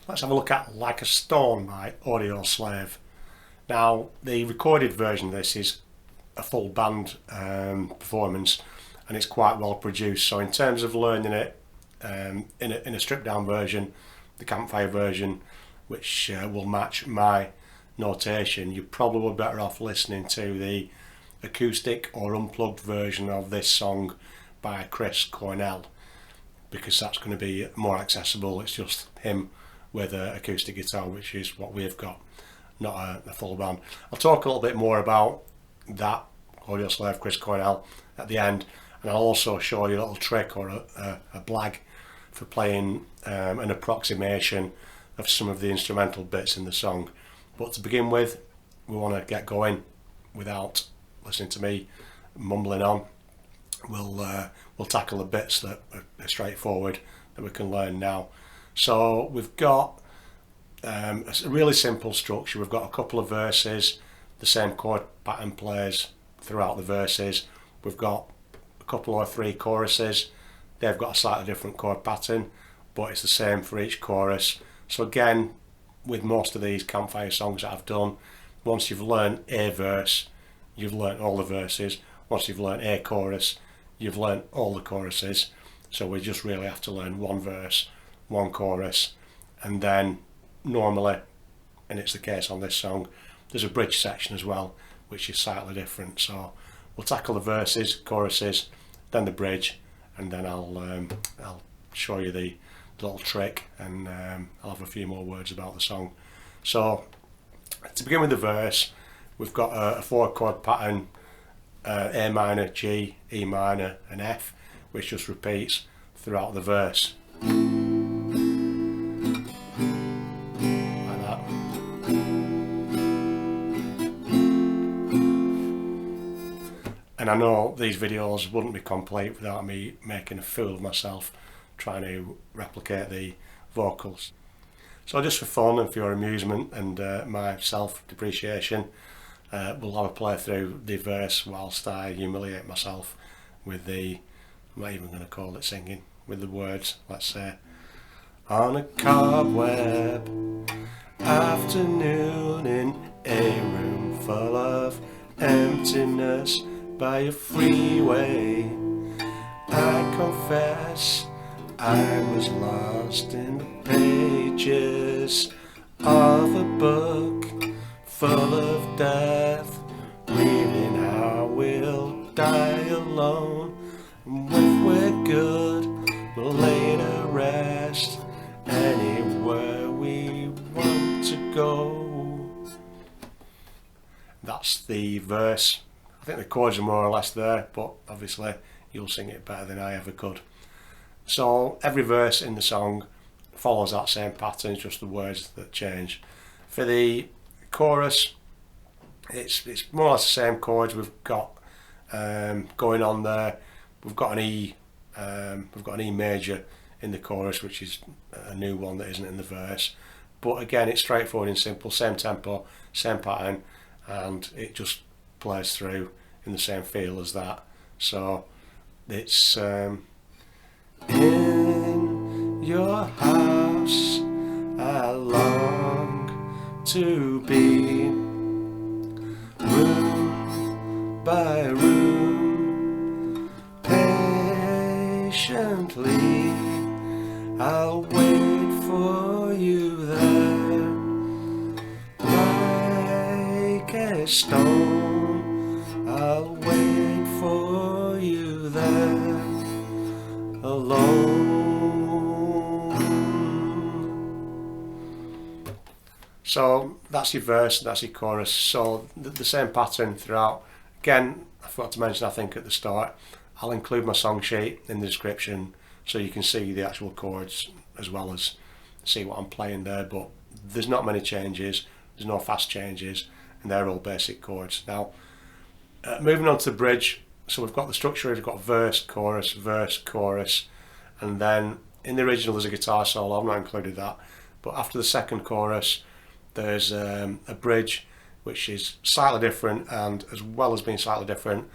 Let's have a look at Like a Stone by Audioslave. Now, the recorded version of this is a full band performance, and it's quite well produced. So in terms of learning it in a stripped down version, the campfire version, which will match my notation, you're probably better off listening to the acoustic or unplugged version of this song by Chris Cornell, because that's going to be more accessible. It's just him with an acoustic guitar, which is what we've got, not a full band. I'll talk a little bit more about that Audioslave Chris Cornell at the end, and I'll also show you a little trick or a blag for playing an approximation of some of the instrumental bits in the song. But to begin with, we want to get going without listening to me mumbling on. We'll tackle the bits that are straightforward that we can learn now. So we've got a really simple structure. We've got a couple of verses, the same chord pattern plays throughout the verses. We've got a couple or three choruses. They've got a slightly different chord pattern, but it's the same for each chorus. So again, with most of these campfire songs that I've done, once you've learned a verse, you've learned all the verses. Once you've learned a chorus, you've learned all the choruses. So we just really have to learn one verse, one chorus, and then normally, and it's the case on this song, there's a bridge section as well, which is slightly different. So we'll tackle the verses, choruses, then the bridge, and then I'll show you the little trick, and I'll have a few more words about the song. So to begin with the verse, we've got a 4-chord pattern, A minor, G, E minor and F, which just repeats throughout the verse. Like that. And I know these videos wouldn't be complete without me making a fool of myself trying to replicate the vocals. So just for fun and for your amusement and my self-depreciation, we'll have a play through the verse whilst I humiliate myself with the, I'm not even going to call it singing, with the words. Let's say, on a cobweb afternoon in a room full of emptiness by a freeway, I confess I was lost in the pages of a book full of death, reading how we'll die alone, and if we're good, we'll lay to rest anywhere we want to go. That's the verse. I think the chords are more or less there, but obviously you'll sing it better than I ever could. So every verse in the song follows that same pattern, it's just the words that change. For the chorus, it's more or less the same chords we've got going on there. We've got an E major in the chorus, which is a new one that isn't in the verse. But again, it's straightforward and simple, same tempo, same pattern, and it just plays through in the same feel as that. So it's in your house I long to be, room by room, patiently I'll wait for you there, like a stone I'll wait for you there, alone. So that's your verse, that's your chorus. So the same pattern throughout. Again, I forgot to mention, I think at the start, I'll include my song sheet in the description so you can see the actual chords as well as see what I'm playing there. But there's not many changes, there's no fast changes, and they're all basic chords. Now, moving on to the bridge. So we've got the structure, we've got verse, chorus, and then in the original there's a guitar solo. I've not included that, but after the second chorus there's a bridge which is slightly different, and as well as being slightly different,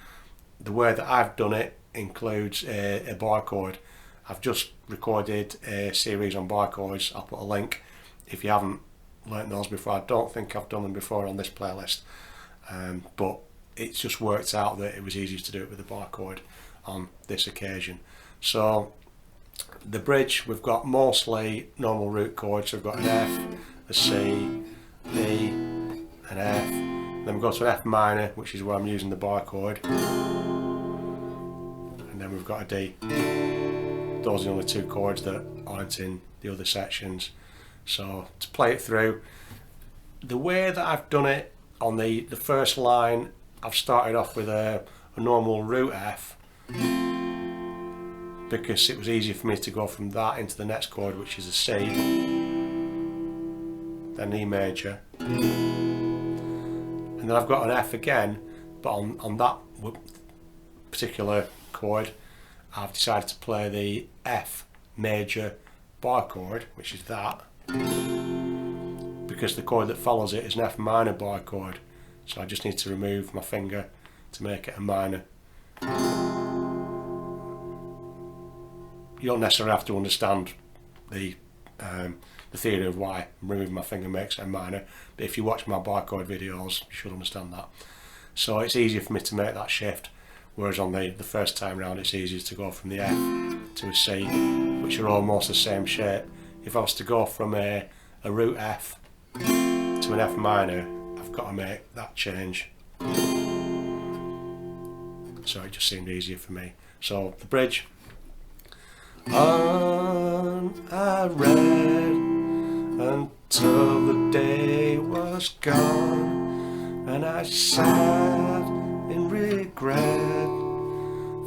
the way that I've done it includes a bar chord. I've just recorded a series on bar chords. I'll put a link if you haven't learnt those before. I don't think I've done them before on this playlist, but it's just worked out that it was easier to do it with the barre chord on this occasion. So the bridge, we've got mostly normal root chords. So we've got an F, a C, E, an F, then we go to an F minor, which is where I'm using the barre chord, and then we've got a D. Those are the only two chords that aren't in the other sections. So to play it through, the way that I've done it on the first line, I've started off with a normal root F, because it was easier for me to go from that into the next chord, which is a C, then E major, and then I've got an F again, but on that particular chord I've decided to play the F major barre chord, which is that, because the chord that follows it is an F minor barre chord, so I just need to remove my finger to make it a minor. You don't necessarily have to understand the theory of why removing my finger makes it a minor, but if you watch my barre chord videos you should understand that. So it's easier for me to make that shift, whereas on the first time round it's easier to go from the F to a C, which are almost the same shape. If I was to go from a root F to an F minor, I've got to make that change. So it just seemed easier for me. So the bridge. On I read until the day was gone, and I sat in regret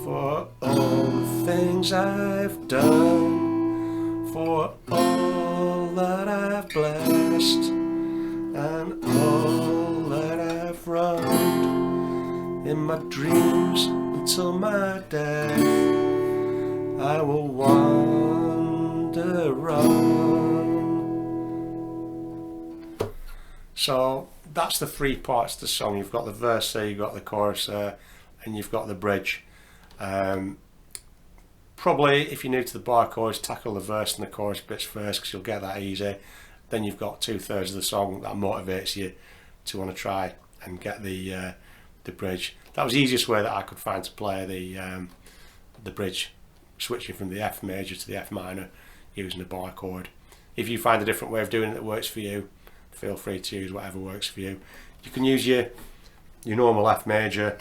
for all the things I've done, for all that I've blessed and all that I've wronged. In my dreams until my death I will wander on. So that's the three parts of the song. You've got the verse there, you've got the chorus there, and you've got the bridge. Probably if you're new to the barre chords, tackle the verse and the chorus bits first, because you'll get that easy. Then you've got 2/3 of the song that motivates you to want to try and get the bridge. That was the easiest way that I could find to play the bridge, switching from the F major to the F minor using a barre chord. If you find a different way of doing it that works for you, feel free to use whatever works for you. You can use your normal F major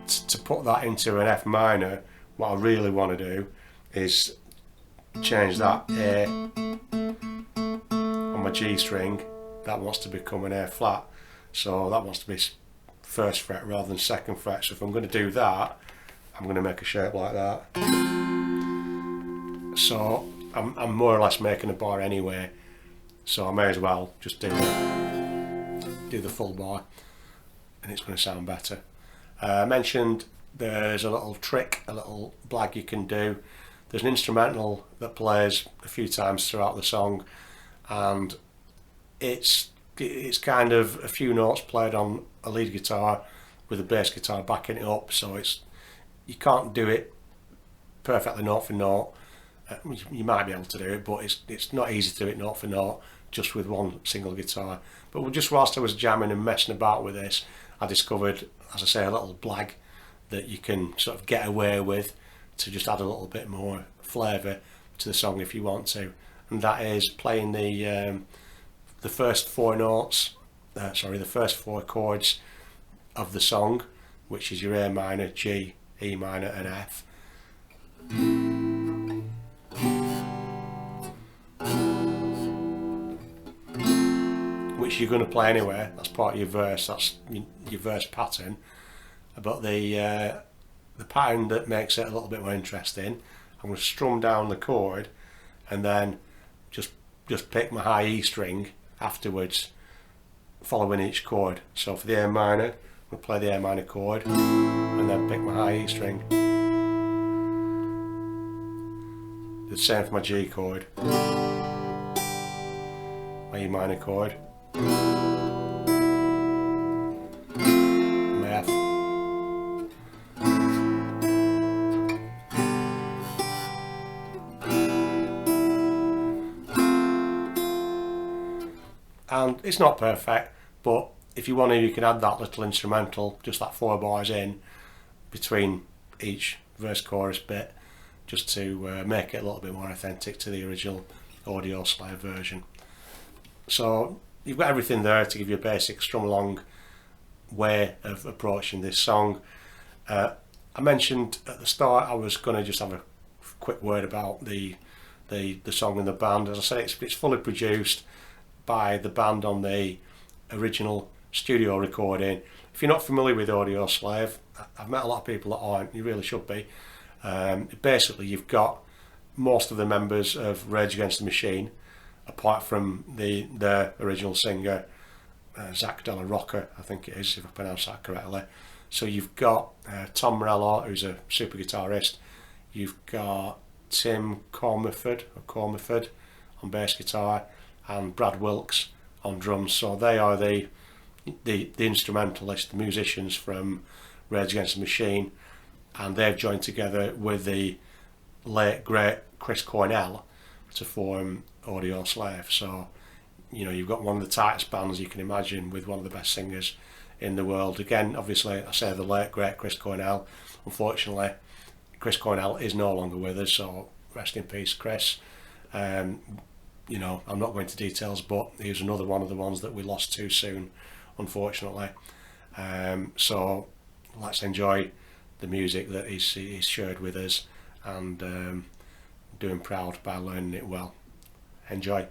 to put that into an F minor. What I really want to do is change that A on my G string. That wants to become an A flat, so that wants to be first fret rather than second fret. So if I'm going to do that, I'm going to make a shape like that. So I'm more or less making a bar anyway, so I may as well just do the full bar, and it's going to sound better. I mentioned there's a little trick, a little blag you can do. There's an instrumental that plays a few times throughout the song, and it's kind of a few notes played on a lead guitar with a bass guitar backing it up, so you can't do it perfectly note for note. You might be able to do it, but it's not easy to do it note for note just with one single guitar. But just whilst I was jamming and messing about with this, I discovered, as I say, a little blag that you can sort of get away with to just add a little bit more flavour to the song if you want to, and that is playing the first four notes, the first four chords of the song, which is your A minor, G, E minor and F. Which you're going to play anyway, that's part of your verse, that's your verse pattern. But the pattern that makes it a little bit more interesting, I'm going to strum down the chord and then just pick my high E string afterwards, following each chord. So for the A minor, I'm going to play the A minor chord and then pick my high E string. The same for my G chord, my E minor chord, my F, and it's not perfect, but if you want to, you can add that little instrumental, just that 4 bars in between each verse chorus bit, just to make it a little bit more authentic to the original Audioslave version. So you've got everything there to give you a basic strum along way of approaching this song. I mentioned at the start I was going to just have a quick word about the song and the band. As I said, it's fully produced by the band on the original studio recording. If you're not familiar with Audioslave, I've met a lot of people that aren't. You really should be. Basically, you've got most of the members of Rage Against the Machine, apart from their original singer, Zach Della Rocca, I think it is, if I pronounce that correctly. So you've got Tom Morello, who's a super guitarist. You've got Tim Cormiford on bass guitar, and Brad Wilkes on drums. So they are the instrumentalists, the musicians from Rage Against the Machine, and they've joined together with the late great Chris Cornell to form Audioslave. So you've got one of the tightest bands you can imagine, with one of the best singers in the world. Again, obviously, I say the late great Chris Cornell. Unfortunately, Chris Cornell is no longer with us, so rest in peace, Chris. I'm not going into details, but he was another one of the ones that we lost too soon, unfortunately. So let's enjoy the music that he's shared with us, and do him proud by learning it well. Enjoy.